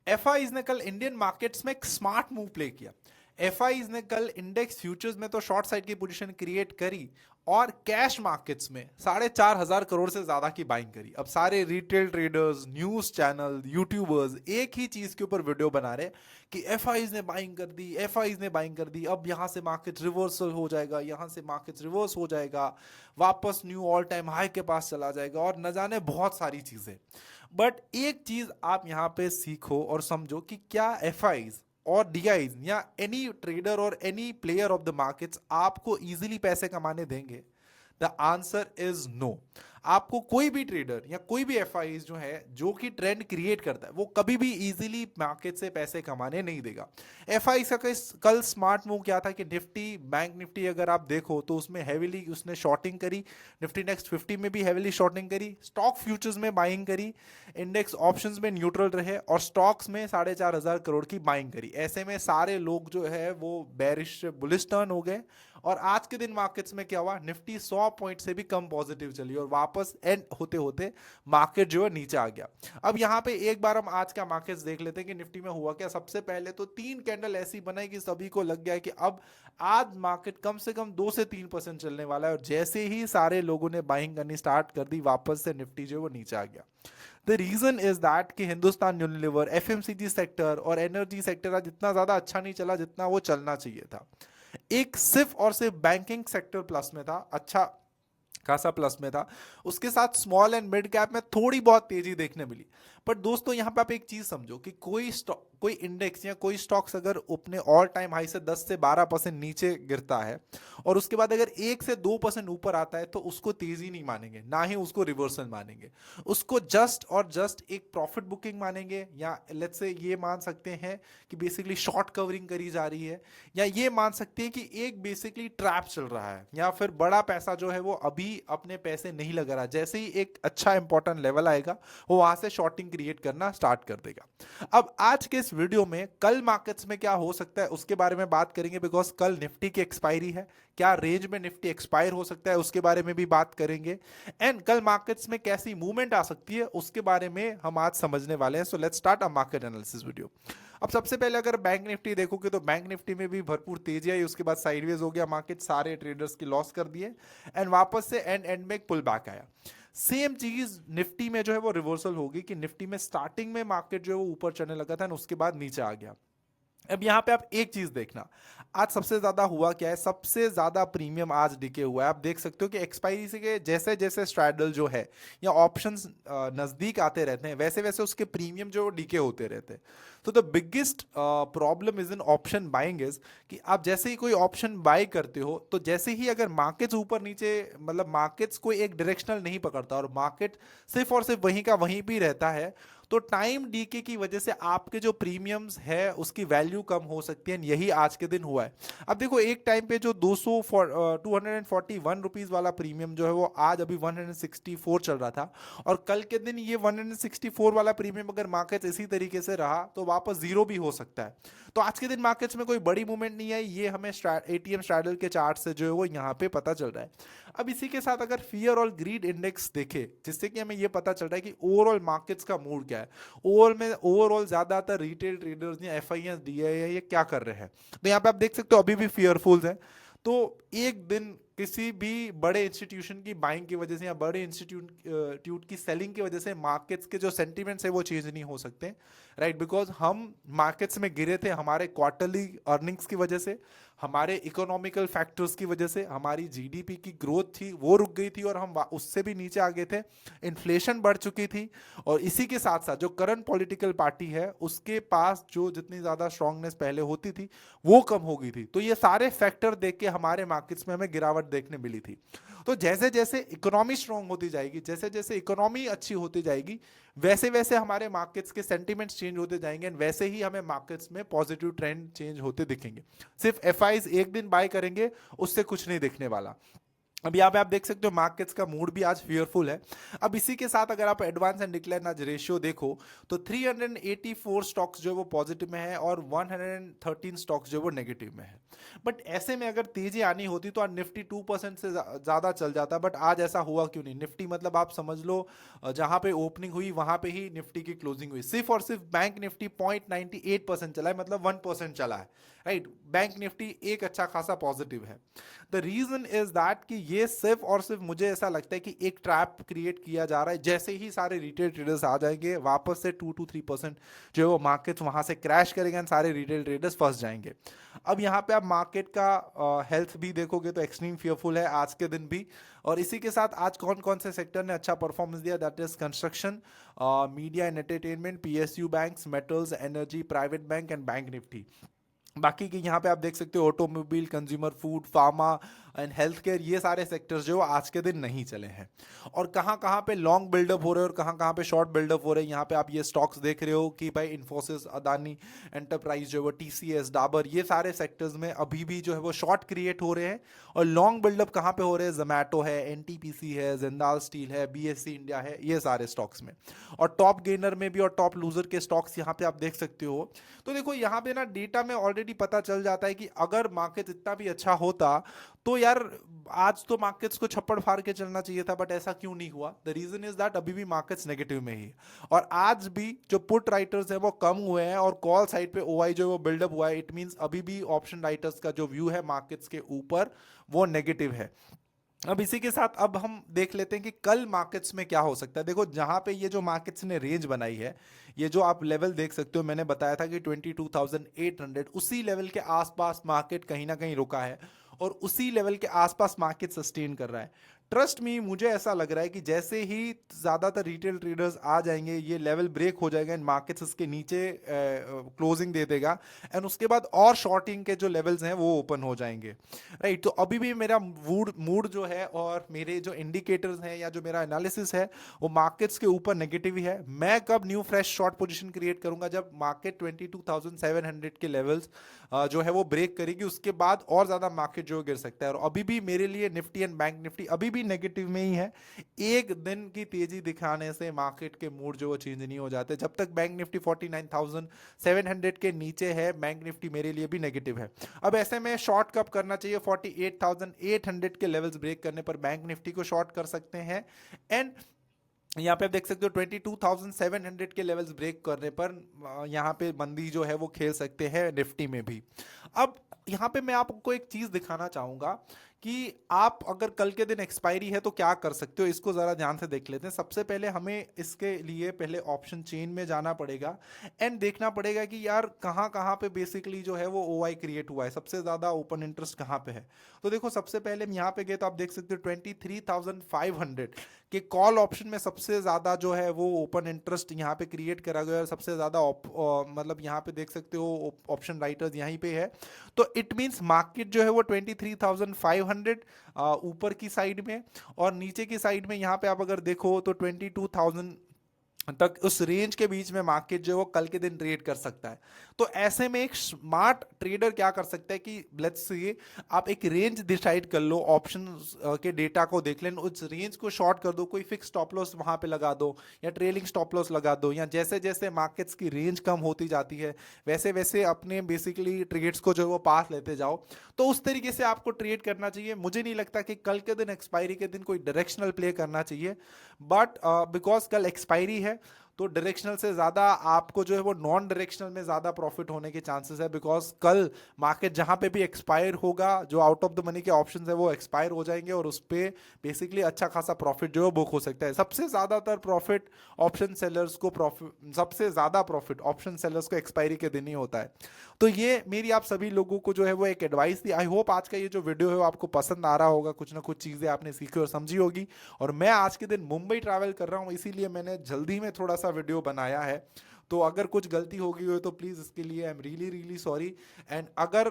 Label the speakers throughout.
Speaker 1: FIIs ने कल Indian markets में एक स्मार्ट मूव प्ले किया। एफआईज ने कल इंडेक्स फ्यूचर्स में तो शॉर्ट साइड की पोजीशन क्रिएट करी और कैश मार्केट्स में 4,500 करोड़ से ज्यादा की बाइंग करी। अब सारे retail traders, news channel, YouTubers एक ही चीज के ऊपर वीडियो बना रहे कि एफआईज ने बाइंग कर दी, एफआईज ने बाइंग कर दी, अब यहां से मार्केट रिवर्सल हो जाएगा, यहां से मार्केट रिवर्स हो जाएगा, वापस न्यू ऑल टाइम हाई के पास चला जाएगा और न जाने बहुत सारी चीजें। बट एक चीज आप यहां पे सीखो और समझो कि क्या एफआईज और डीआईज या एनी ट्रेडर और any player of the markets आपको इजीली पैसे कमाने देंगे? The answer is no. आपको कोई भी ट्रेडर या कोई भी एफआई जो है जो कि ट्रेंड क्रिएट करता है वो कभी भी इजीली मार्केट से पैसे कमाने नहीं देगा। एफआई का कल स्मार्ट मूव क्या था कि निफ्टी, बैंक निफ्टी अगर आप देखो तो उसमें हैवीली उसने शॉर्टिंग करी, निफ्टी नेक्स्ट 50 में भी हैवीली शॉर्टिंग करी, स्टॉक फ्यूचर्स में बाइंग करी, इंडेक्स ऑप्शंस में न्यूट्रल रहे और स्टॉक्स में 4,500 करोड़ की बाइंग करी। ऐसे में सारे लोग जो है वो बेरिश से बुलिश टर्न हो गए और आज के दिन मार्केट्स में क्या हुआ, निफ्टी 100 पॉइंट से भी कम पॉजिटिव चली और वापस एंड होते होते मार्केट जो है नीचे आ गया। अब यहां पे एक बार हम आज का मार्केट्स देख लेते हैं कि निफ्टी में हुआ क्या। सबसे पहले तो 3 कैंडल ऐसी बनाई कि सभी को लग गया कि अब आज मार्केट कम से कम 2 से 3% चलने वाला है और जैसे ही सारे लोगों ने बाइंग करनी स्टार्ट कर दी वापस से निफ्टी जो है वो नीचे आ गया। द रीजन इज दैट कि हिंदुस्तान यूनिलीवर, एफएमसीजी सेक्टर और एनर्जी सेक्टर आज इतना ज्यादा अच्छा नहीं चला जितना वो चलना चाहिए था। एक सिर्फ और सिर्फ बैंकिंग सेक्टर प्लस में था, अच्छा खासा प्लस में था। उसके साथ स्मॉल एंड मिड कैप में थोड़ी बहुत तेजी देखने मिली। पर दोस्तों यहां पे आप एक चीज समझो कि कोई इंडेक्स या कोई स्टॉक्स अगर अपने ऑल टाइम हाई से 10 से 12% नीचे गिरता है और उसके बाद अगर 1 से 2% ऊपर आता है तो उसको तेजी नहीं मानेंगे, ना ही उसको रिवर्सल मानेंगे। उसको जस्ट और जस्ट एक प्रॉफिट बुकिंग मानेंगे या लेट्स से ये मान सकते हैं कि बेसिकली शॉर्ट कवरिंग करी जा रही है, या ये मान सकते हैं कि एक बेसिकली ट्रैप चल रहा है, या फिर बड़ा पैसा जो है वो अभी अपने पैसे नहीं लगा रहा, जैसे ही एक अच्छा इंपॉर्टेंट लेवल आएगा वो वहां से शॉर्टिंग क्रिएट करना स्टार्ट कर देगा। अब आज के इस वीडियो में कल मार्केट्स में क्या हो सकता है उसके बारे में बात करेंगे, बिकॉज कल निफ्टी की एक्सपायरी है। क्या रेंज में निफ्टी एक्सपायर हो सकता है उसके बारे में भी बात करेंगे एंड कल मार्केट्स में कैसी मूवमेंट आ सकती है उसके बारे में हम आज समझने वाले हैं। So let's start a market analysis video. अब सबसे पहले अगर बैंक निफ्टी देखोगे तो बैंक निफ्टी में भी भरपूर तेजी आई, उसके बाद साइडवेज हो गया मार्केट, सारे ट्रेडर्स की लॉस कर दिए एंड वापस से एंड में एक पुल बैक आया। सेम चीज निफ्टी में जो है वो रिवर्सल होगी कि निफ्टी में स्टार्टिंग में मार्केट जो है वो ऊपर चढ़ने लगा था और उसके बाद नीचे आ गया। अब यहां पे आप एक चीज देखना, आज सबसे ज्यादा हुआ क्या है, सबसे ज्यादा प्रीमियम आज डिके हुआ है। आप देख सकते हो कि एक्सपायरी से के जैसे जैसे स्ट्रैडल जो है या ऑप्शंस नजदीक आते रहते हैं वैसे वैसे उसके प्रीमियम जो डिके होते रहते हैं। तो the biggest problem is in option buying is कि आप जैसे ही कोई ऑप्शन बाय करते हो तो जैसे ही अगर मार्केट्स ऊपर नीचे, मतलब मार्केट्स कोई एक डायरेक्शनल नहीं पकड़ता और मार्केट सिर्फ और सिर्फ वहीं का वहीं भी रहता है तो टाइम डीके की वजह से आपके जो प्रीमियम्स है उसकी वैल्यू कम हो सकती है। यही आज के दिन हुआ है। अब देखो एक टाइम पे जो 241 रुपीज वाला प्रीमियम जो है वो आज अभी 164 चल रहा था और कल के दिन ये 164 वाला प्रीमियम अगर मार्केट इसी तरीके से रहा तो वापस जीरो भी हो सकता है। तो आज के दिन मार्केट्स में कोई बड़ी मूवमेंट नहीं आई, ये हमें एटीएम स्ट्रैडल के चार्ट से जो है वो यहाँ पे पता चल रहा है। अब इसी के साथ अगर फियर और ग्रीड इंडेक्स देखे जिससे कि हमें ये पता चल रहा है कि ओवरऑल मार्केट्स का मूड क्या है, ओवरऑल ज्यादातर रिटेल ट्रेडर्स या एफ आई डी आई ये क्या कर रहे हैं। तो यहाँ पे आप देख सकते हो अभी भी फियरफुल है। तो एक दिन किसी भी बड़े इंस्टीट्यूशन की बाइंग की वजह से या बड़े इंस्टीट्यूट की सेलिंग की वजह से मार्केट्स के जो सेंटीमेंट्स है वो चेंज नहीं हो सकते, राइट। बिकॉज हम मार्केट्स में गिरे थे हमारे क्वार्टरली अर्निंग्स की वजह से, हमारे इकोनॉमिकल फैक्टर्स की वजह से, हमारी जीडीपी की ग्रोथ थी वो रुक गई थी और हम उससे भी नीचे आ गए थे, इन्फ्लेशन बढ़ चुकी थी और इसी के साथ साथ जो करंट पॉलिटिकल पार्टी है उसके पास जो जितनी ज्यादा स्ट्रांगनेस पहले होती थी वो कम हो गई थी। तो ये सारे फैक्टर देख के हमारे मार्केट्स में हमें गिरावट देखने मिली थी। तो जैसे जैसे इकोनॉमी स्ट्रांग होती जाएगी, जैसे जैसे इकोनॉमी अच्छी होती जाएगी वैसे वैसे हमारे मार्केट्स के सेंटीमेंट्स चेंज होते जाएंगे और वैसे ही हमें मार्केट्स में पॉजिटिव ट्रेंड चेंज होते दिखेंगे। सिर्फ एफआईज एक दिन बाय करेंगे उससे कुछ नहीं दिखने वाला। अब यहाँ पे आप देख सकते हो मार्केट्स का मूड भी आज फियरफुल है। अब इसी के साथ अगर आप एडवांस एंड डिक्लाइन आज रेशियो देखो तो 384 स्टॉक्स जो है वो पॉजिटिव में है और 113 स्टॉक्स जो है वो नेगेटिव में है। बट ऐसे में अगर तेजी आनी होती तो आज निफ्टी 2% से ज़्यादा चल जाता, बट आज ऐसा हुआ क्यों नहीं? निफ्टी मतलब आप समझ लो जहाँ पे ओपनिंग हुई वहाँ पे ही निफ्टी की क्लोजिंग हुई। सिर्फ और सिर्फ बैंक निफ्टी 0.98% चला है, मतलब 1% चला है, राइट। बैंक निफ्टी एक अच्छा खासा पॉजिटिव है। द रीजन इज दैट कि ये सिर्फ और सिर्फ मुझे ऐसा लगता है कि एक ट्रैप क्रिएट किया जा रहा है। जैसे ही सारे रिटेल ट्रेडर्स आ जाएंगे वापस से 2 to 3% जो है वो मार्केट वहां से क्रैश करेंगे और सारे रिटेल ट्रेडर्स फंस जाएंगे। अब यहाँ पे आप मार्केट का हेल्थ भी देखोगे तो एक्सट्रीम फियरफुल है आज के दिन भी। और इसी के साथ आज कौन कौन से सेक्टर ने अच्छा परफॉर्मेंस दिया? That is construction, media and entertainment, PSU banks, metals, energy, private bank and bank Nifty. बाकी के यहाँ पे आप देख सकते हो automobile, consumer, food, pharma and health care, ये सारे सेक्टर्स जो आज के दिन नहीं चले हैं। और कहाँ कहाँ पे लॉन्ग बिल्डअप हो रहे हैं और कहाँ कहाँ पे शॉर्ट बिल्डअप हो रहे हैं, यहाँ पे आप ये स्टॉक्स देख रहे हो कि भाई इन्फोसिस, अदानी एंटरप्राइज जो है वो, टीसीएस, डाबर, ये सारे सेक्टर्स में अभी भी जो है वो शॉर्ट क्रिएट हो रहे हैं। और लॉन्ग बिल्डअप कहाँ पे हो रहे हैं? जोमैटो है, एनटीपीसी है, जिंदाल स्टील है, बीएससी इंडिया है, ये सारे स्टॉक्स में। और टॉप गेनर में भी और टॉप लूजर के स्टॉक्स यहाँ पे आप देख सकते हो। तो देखो यहाँ पे ना डेटा में ऑलरेडी पता चल जाता है कि अगर मार्केट इतना भी अच्छा होता तो यार आज तो मार्केट्स को छप्पड़ फाड़ के चलना चाहिए था, बट ऐसा क्यों नहीं हुआ? द रीजन इज दैट अभी भी मार्केट्स नेगेटिव में ही। और आज भी जो पुट राइटर्स हैं वो कम हुए हैं और कॉल साइड पे ओआई जो है वो बिल्डअप हुआ है। इट मींस अभी भी ऑप्शन राइटर्स का जो व्यू है मार्केट्स के ऊपर वो नेगेटिव है। अब इसी के साथ अब हम देख लेते हैं कि कल मार्केट्स में क्या हो सकता है। देखो जहां पे ये जो मार्केट्स ने रेंज बनाई है, ये जो आप लेवल देख सकते हो, मैंने बताया था कि 22,800, उसी लेवल के आसपास मार्केट कहीं ना कहीं रुका है और उसी लेवल के आसपास मार्केट सस्टेन कर रहा है। ट्रस्ट मी, मुझे ऐसा लग रहा है कि जैसे ही ज्यादातर रिटेल ट्रेडर्स आ जाएंगे ये लेवल ब्रेक हो जाएगा एंड मार्केट्स इसके नीचे क्लोजिंग दे देगा एंड उसके बाद और शॉर्टिंग के जो लेवल्स हैं वो ओपन हो जाएंगे, राइट। तो अभी भी मेरा मूड जो है और मेरे जो इंडिकेटर्स हैं या जो मेरा एनालिसिस है वो मार्केट्स के ऊपर नेगेटिव ही है। मैं कब new fresh short position create करूंगा? जब मार्केट 22,700 के लेवल्स जो है वो ब्रेक करेगी, उसके बाद और ज्यादा मार्केट जो गिर सकता है। और अभी भी मेरे लिए निफ्टी एंड बैंक निफ्टी अभी भी नेगेटिव में ही है। एक दिन की तेजी दिखाने से मार्केट के मूड जो वो चेंज नहीं हो जाते। जब तक बैंक निफ्टी 49,700 के नीचे है, बैंक निफ्टी मेरे लिए भी नेगेटिव है। अब ऐसे में शॉर्ट कब करना चाहिए? 48,800 के लेवल्स ब्रेक करने पर बैंक निफ्टी को शॉर्ट कर सकते हैं एंड यहाँ पे आप देख सकते हो 22,700 के लेवल्स ब्रेक करने पर यहाँ पे मंदी जो है वो खेल सकते हैं निफ्टी में भी। अब यहाँ पे मैं आपको एक चीज दिखाना चाहूंगा कि आप अगर कल के दिन एक्सपायरी है तो क्या कर सकते हो, इसको जरा ध्यान से देख लेते हैं। सबसे पहले हमें इसके लिए पहले ऑप्शन चेन में जाना पड़ेगा एंड देखना पड़ेगा कि यार कहाँ कहाँ पे बेसिकली जो है वो ओआई क्रिएट हुआ है, सबसे ज्यादा ओपन इंटरेस्ट कहाँ पे है। तो देखो सबसे पहले हम यहाँ पे गए तो आप देख सकते हो 23,500 के कॉल ऑप्शन में सबसे ज्यादा जो है वो ओपन इंटरेस्ट यहाँ पे क्रिएट करा गया है। सबसे ज्यादा मतलब यहाँ पे देख सकते हो ऑप्शन राइटर्स यहीं पे है। तो इट मींस मार्केट जो है वो 23,500 ऊपर की साइड में और नीचे की साइड में यहाँ पे आप अगर देखो तो 22,000 तक, उस रेंज के बीच में मार्केट जो है वो कल के दिन ट्रेड कर सकता है। तो ऐसे में एक स्मार्ट ट्रेडर क्या कर सकता है कि लेट्स से आप एक रेंज डिसाइड कर लो, ऑप्शन के डेटा को देख लें, उस रेंज को शॉर्ट कर दो, कोई फिक्स स्टॉप लॉस वहां पे लगा दो या ट्रेलिंग स्टॉप लॉस लगा दो, या जैसे जैसे मार्केट्स की रेंज कम होती जाती है वैसे वैसे अपने बेसिकली ट्रेड्स को जो है वो पास लेते जाओ। तो उस तरीके से आपको ट्रेड करना चाहिए। मुझे नहीं लगता कि कल के दिन एक्सपायरी के दिन कोई डायरेक्शनल प्ले करना चाहिए, बट बिकॉज कल एक्सपायरी है तो डायरेक्शनल से ज्यादा आपको जो है वो नॉन डायरेक्शनल में ज्यादा प्रॉफिट होने के चांसेस है। बिकॉज कल मार्केट जहां पे भी एक्सपायर होगा, जो आउट ऑफ द मनी के ऑप्शंस है वो एक्सपायर हो जाएंगे और उस पर बेसिकली अच्छा खासा प्रॉफिट जो है बुक हो सकता है। सबसे ज्यादातर प्रॉफिट ऑप्शन सेलर्स को सबसे ज्यादा प्रॉफिट ऑप्शन सेलर्स को एक्सपायरी के दिन ही होता है। तो ये मेरी आप सभी लोगों को जो है वो एक एडवाइस थी। आई होप आज का ये जो वीडियो है वो आपको पसंद आ रहा होगा, कुछ ना कुछ चीजें आपने सीखी और समझी होगी। और मैं आज के दिन मुंबई ट्रैवल कर रहा हूँ, इसीलिए मैंने जल्दी में थोड़ा सा वीडियो बनाया है। तो अगर कुछ गलती हो गई हो तो प्लीज़ इसके लिए I am really really sorry. And अगर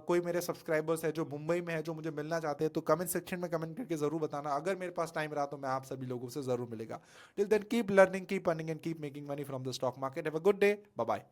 Speaker 1: कोई मेरे सब्सक्राइबर्स है जो मुंबई में है जो मुझे मिलना चाहते हैं तो कमेंट सेक्शन में कमेंट करके ज़रूर बताना। अगर मेरे पास टाइम रहा तो मैं आप सभी लोगों से ज़रूर मिलेगा। Till then keep learning, keep earning and keep making money from the stock market. Have a good day, bye bye.